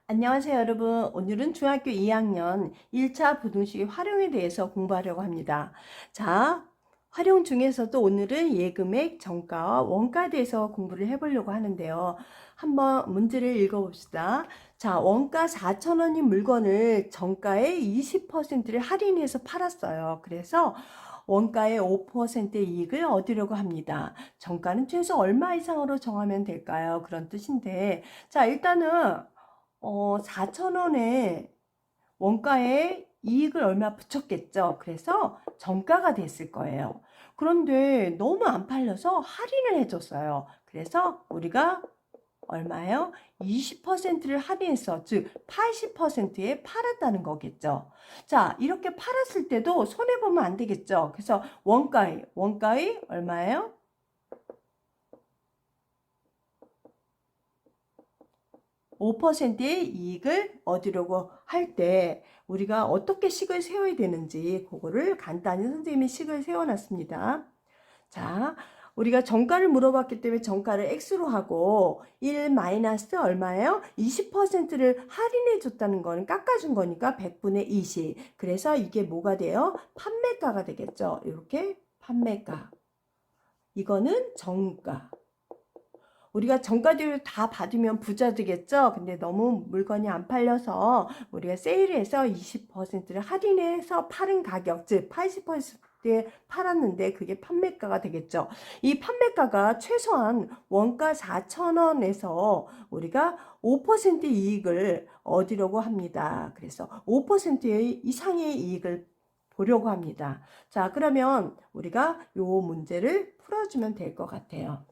안녕하세요 여러분. 오늘은 중학교 2학년 1차 부등식 활용에 대해서 공부하려고 합니다. 자, 활용 중에서도 오늘은 예금액, 정가와 원가에 대해서 공부를 해보려고 하는데요. 한번 문제를 읽어봅시다. 자, 원가 4,000원인 물건을 정가의 20%를 할인해서 팔았어요. 그래서 원가의 5%의 이익을 얻으려고 합니다. 정가는 최소 얼마 이상으로 정하면 될까요? 그런 뜻인데, 자, 일단은 4,000원에 원가에 이익을 얼마 붙였겠죠. 그래서 정가가 됐을 거예요. 그런데 너무 안 팔려서 할인을 해줬어요. 그래서 우리가 얼마예요? 20%를 할인해서, 즉 80%에 팔았다는 거겠죠. 자, 이렇게 팔았을 때도 손해보면 안 되겠죠. 그래서 원가의 얼마예요? 5%의 이익을 얻으려고 할 때 우리가 어떻게 식을 세워야 되는지 그거를 간단히 선생님이 식을 세워놨습니다. 자, 우리가 정가를 물어봤기 때문에 정가를 x로 하고 1 마이너스 얼마예요? 20%를 할인해 줬다는 거는 깎아준 거니까 100분의 20. 그래서 이게 뭐가 돼요? 판매가가 되겠죠. 이렇게 판매가. 이거는 정가. 우리가 정가들을 다 받으면 부자 되겠죠? 근데 너무 물건이 안 팔려서 우리가 세일해서 20%를 할인해서 파는 가격, 즉 80%에 팔았는데 그게 판매가가 되겠죠. 이 판매가가 최소한 원가 4,000원에서 우리가 5% 이익을 얻으려고 합니다. 그래서 5%의 이상의 이익을 보려고 합니다. 자, 그러면 우리가 요 문제를 풀어주면 될 것 같아요.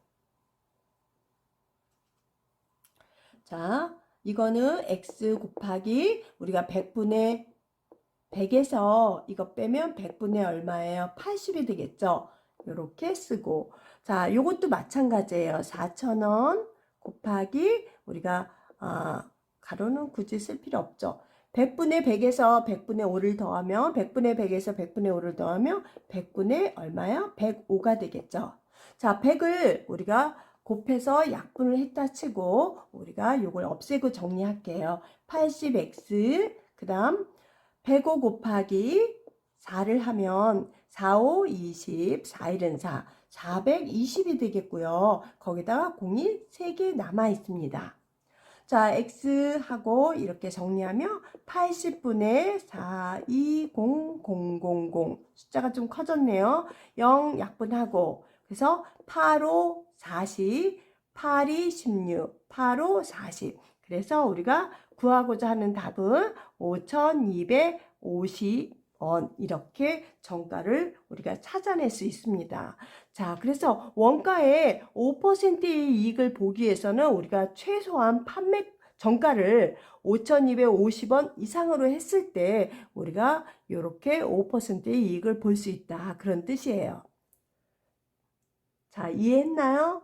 자, 이거는 x 곱하기 우리가 100분의 100에서 이거 빼면 100분의 얼마예요? 80이 되겠죠? 이렇게 쓰고, 자, 요것도 마찬가지예요. 4,000원 곱하기 우리가 가로는 굳이 쓸 필요 없죠. 100분의 100에서 100분의 5를 더하면 100분의 100에서 100분의 5를 더하면 100분의 얼마요? 105가 되겠죠. 자, 100을 우리가 곱해서 약분을 했다 치고 우리가 요걸 없애고 정리할게요. 80x 그 다음 105 곱하기 4를 하면 4, 5, 20, 4일은 4, 420이 되겠고요. 거기다가 공이 3개 남아 있습니다. 자, x하고 이렇게 정리하면 80분의 4200000 숫자가 좀 커졌네요. 0 약분하고 그래서 8, 5, 40, 8, 2, 16, 8, 5, 40. 그래서 우리가 구하고자 하는 답은 5,250원 이렇게 정가를 우리가 찾아낼 수 있습니다. 자, 그래서 원가의 5%의 이익을 보기 위해서는 우리가 최소한 정가를 5,250원 이상으로 했을 때 우리가 이렇게 5%의 이익을 볼 수 있다. 그런 뜻이에요. 자, 이해했나요?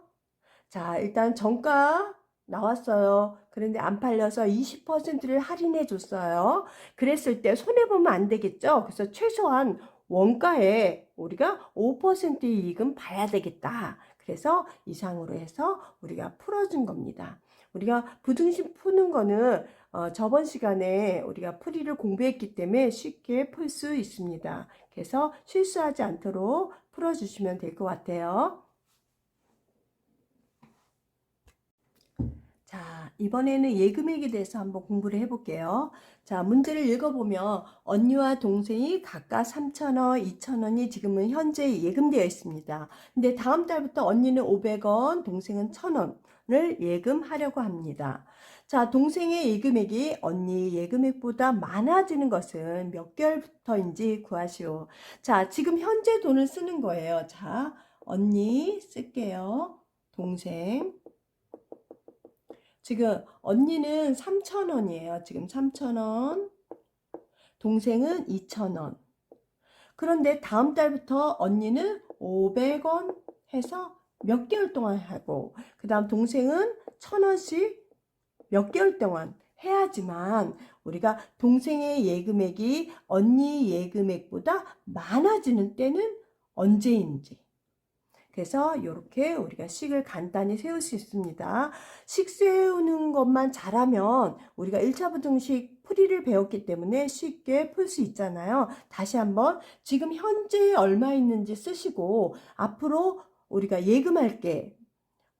자, 일단 정가 나왔어요. 그런데 안 팔려서 20%를 할인해 줬어요. 그랬을 때 손해보면 안 되겠죠? 그래서 최소한 원가에 우리가 5% 이익은 봐야 되겠다. 그래서 이상으로 해서 우리가 풀어준 겁니다. 우리가 부등식 푸는 거는 저번 시간에 우리가 풀이를 공부했기 때문에 쉽게 풀 수 있습니다. 그래서 실수하지 않도록 풀어주시면 될 것 같아요. 자, 이번에는 예금액에 대해서 한번 공부를 해볼게요. 자, 문제를 읽어보면 언니와 동생이 각각 3,000원, 2,000원이 지금은 현재 예금되어 있습니다. 근데 다음 달부터 언니는 500원, 동생은 1,000원을 예금하려고 합니다. 자, 동생의 예금액이 언니 예금액보다 많아지는 것은 몇 개월부터인지 구하시오. 자, 지금 현재 돈을 쓰는 거예요. 자, 언니 쓸게요. 동생. 지금 언니는 3,000원이에요. 지금 3,000원. 동생은 2,000원. 그런데 다음 달부터 언니는 500원 해서 몇 개월 동안 하고 그 다음 동생은 1,000원씩 몇 개월 동안 해야지만 우리가 동생의 예금액이 언니 예금액보다 많아지는 때는 언제인지. 그래서 이렇게 우리가 식을 간단히 세울 수 있습니다. 식 세우는 것만 잘하면 우리가 1차 부등식 풀이를 배웠기 때문에 쉽게 풀 수 있잖아요. 다시 한번 지금 현재 얼마 있는지 쓰시고 앞으로 우리가 예금할 게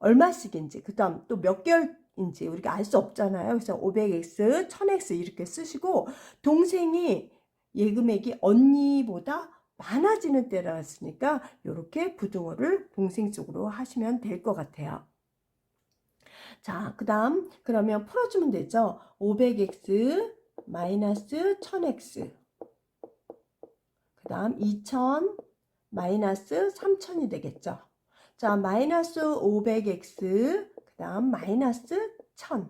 얼마씩인지 그 다음 또 몇 개월인지 우리가 알 수 없잖아요. 그래서 500x, 1000x 이렇게 쓰시고 동생이 예금액이 언니보다 많아지는 때라 했으니까 이렇게 부등호를 동생 쪽으로 하시면 될 것 같아요. 자, 그 다음 그러면 풀어주면 되죠. 500x 마이너스 1000x 그 다음 2000 마이너스 3000이 되겠죠. 자, 마이너스 500x 그 다음 마이너스 1000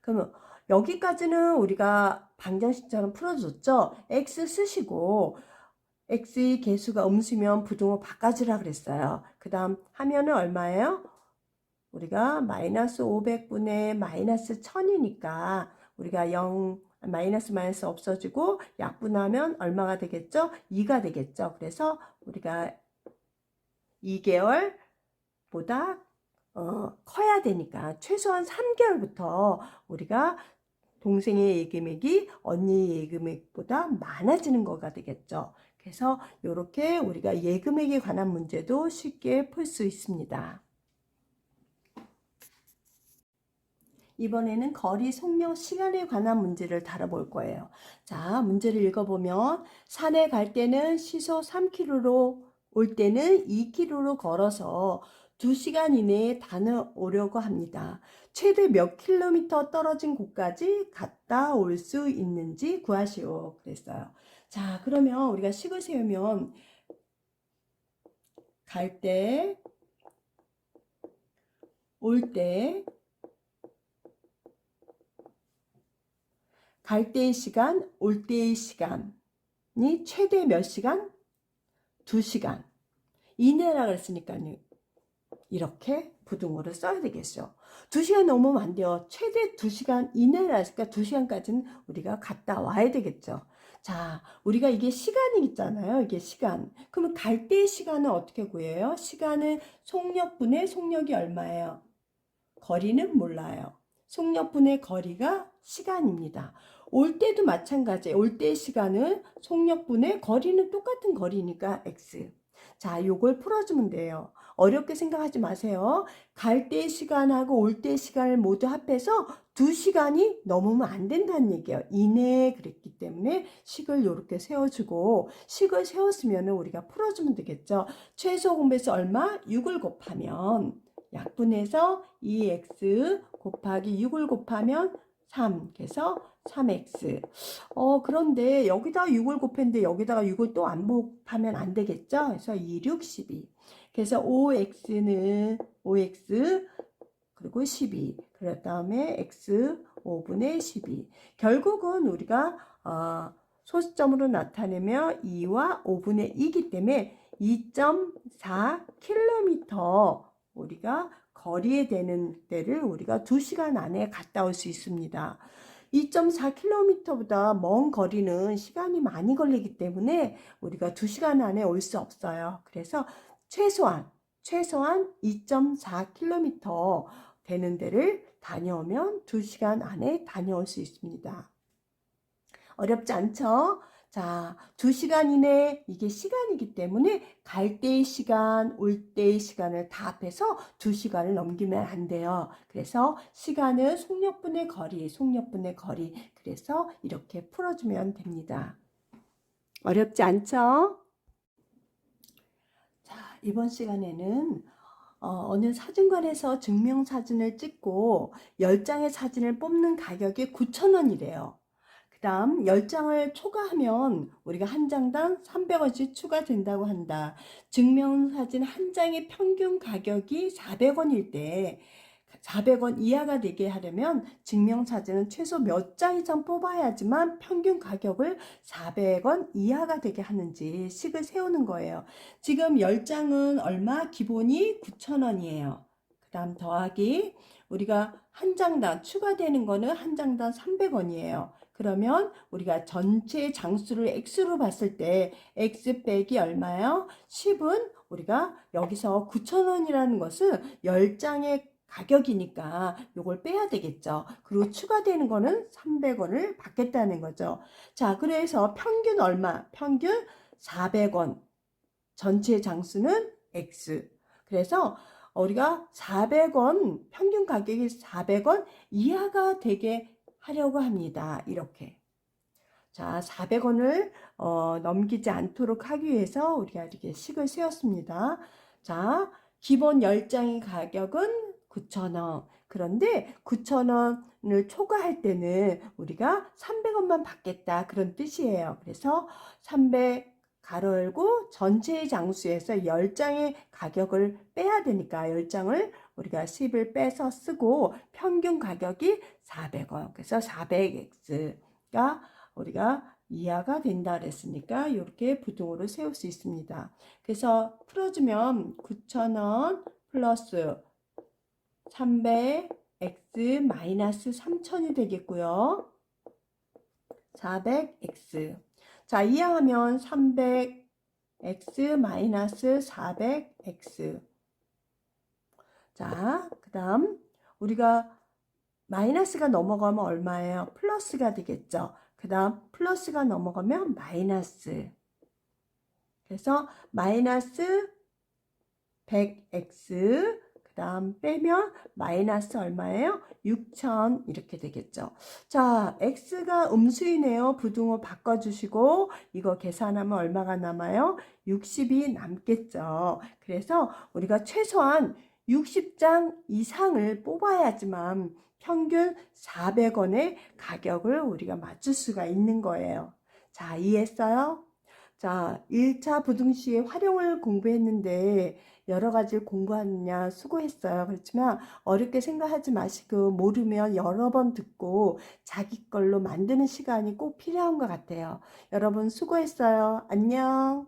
그러면 여기까지는 우리가 방정식처럼 풀어줬죠. x 쓰시고 x의 개수가 음수면 부등호 바꿔주라 그랬어요. 그 다음 하면은 얼마예요? 우리가 마이너스 500분의 마이너스 1000이니까 우리가 0 마이너스 마이너스 없어지고 약분하면 얼마가 되겠죠? 2가 되겠죠. 그래서 우리가 2개월보다 커야 되니까 최소한 3개월부터 우리가 동생의 예금액이 언니의 예금액보다 많아지는 거가 되겠죠. 그래서 이렇게 우리가 예금액에 관한 문제도 쉽게 풀 수 있습니다. 이번에는 거리, 속력, 시간에 관한 문제를 다뤄볼 거예요. 자, 문제를 읽어보면 산에 갈 때는 시속 3km로 올 때는 2km로 걸어서 2시간 이내에 다녀오려고 합니다. 최대 몇 킬로미터 떨어진 곳까지 갔다 올 수 있는지 구하시오. 그랬어요. 자, 그러면 우리가 식을 세우면 갈 때, 올 때, 갈 때의 시간, 올 때의 시간이 최대 몇 시간? 2시간 이내라 그랬으니까요. 이렇게 부등호를 써야 되겠죠. 2시간 넘으면 안 돼요. 최대 2시간 이내라 했으니까 2시간까지는 우리가 갔다 와야 되겠죠. 자, 우리가 이게 시간이 있잖아요. 이게 시간. 그러면 갈 때의 시간은 어떻게 구해요? 시간은 속력분의 속력이 얼마예요? 거리는 몰라요. 속력분의 거리가 시간입니다. 올 때도 마찬가지예요. 올 때의 시간은 속력분의 거리는 똑같은 거리니까 x. 자, 요걸 풀어주면 돼요. 어렵게 생각하지 마세요. 갈 때의 시간하고 올 때의 시간을 모두 합해서 2시간이 넘으면 안 된다는 얘기예요. 이내에 그랬기 때문에 식을 이렇게 세워주고 식을 세웠으면 우리가 풀어주면 되겠죠. 최소 공배수 얼마? 6을 곱하면 약분해서 2x 곱하기 6을 곱하면 3. 그래서 3x. 그런데 여기다가 6을 곱했는데 여기다가 6을 또 안 곱하면 안 되겠죠? 그래서 2, 6, 12. 그래서 5x는 5x 그리고 12. 그 다음에 x 5분의 12. 결국은 우리가 소수점으로 나타내면 2와 5분의 2이기 때문에 2.4km 우리가 거리에 되는 때를 우리가 2시간 안에 갔다 올 수 있습니다. 2.4km보다 먼 거리는 시간이 많이 걸리기 때문에 우리가 2시간 안에 올 수 없어요. 그래서 최소한 2.4km 되는 데를 다녀오면 2시간 안에 다녀올 수 있습니다. 어렵지 않죠? 자, 2시간 이내 이게 시간이기 때문에 갈 때의 시간, 올 때의 시간을 다 합해서 2시간을 넘기면 안 돼요. 그래서 시간은 속력분의 거리, 속력분의 거리. 그래서 이렇게 풀어주면 됩니다. 어렵지 않죠? 자, 이번 시간에는 어느 사진관에서 증명사진을 찍고 10장의 사진을 뽑는 가격이 9,000원이래요. 그 다음 10장을 초과하면 우리가 한 장당 300원씩 추가된다고 한다. 증명사진 한 장의 평균 가격이 400원일 때 400원 이하가 되게 하려면 증명사진은 최소 몇 장 이상 뽑아야지만 평균 가격을 400원 이하가 되게 하는지 식을 세우는 거예요. 지금 10장은 얼마? 기본이 9,000원이에요. 그 다음 더하기 우리가 한 장당 추가되는 거는 한 장당 300원이에요. 그러면 우리가 전체 장수를 x로 봤을 때 x 빼기 얼마요? 10은 우리가 여기서 9,000원이라는 것은 10장의 가격이니까 요걸 빼야 되겠죠. 그리고 추가되는 거는 300원을 받겠다는 거죠. 자, 그래서 평균 얼마? 평균 400원. 전체 장수는 x. 그래서 우리가 400원, 평균 가격이 400원 이하가 되게 하려고 합니다. 이렇게. 자, 400원을 넘기지 않도록 하기 위해서 우리가 이렇게 식을 세웠습니다. 자, 기본 10장의 가격은 9,000원. 그런데 9,000원을 초과할 때는 우리가 300원만 받겠다. 그런 뜻이에요. 그래서 300 가로 열고 전체의 장수에서 10장의 가격을 빼야 되니까 10장을 우리가 10을 빼서 쓰고 평균 가격이 400원. 그래서 400x가 우리가 이하가 된다 그랬으니까 이렇게 부등호를 세울 수 있습니다. 그래서 풀어주면 9,000원 플러스 300x 마이너스 3,000이 되겠고요. 400x. 자, 이항하면 300x 마이너스 400x. 자, 그 다음 우리가 마이너스가 넘어가면 얼마예요? 플러스가 되겠죠. 그 다음 플러스가 넘어가면 마이너스. 그래서 마이너스 100x 그 다음 빼면 마이너스 얼마예요? 6,000 이렇게 되겠죠. 자, x가 음수이네요. 부등호 바꿔주시고 이거 계산하면 얼마가 남아요? 60이 남겠죠. 그래서 우리가 최소한 60장 이상을 뽑아야지만 평균 400원의 가격을 우리가 맞출 수가 있는 거예요. 자, 이해했어요? 자, 1차 부등식의 활용을 공부했는데 여러 가지를 공부하느냐 수고했어요. 그렇지만 어렵게 생각하지 마시고 모르면 여러 번 듣고 자기 걸로 만드는 시간이 꼭 필요한 것 같아요. 여러분 수고했어요. 안녕.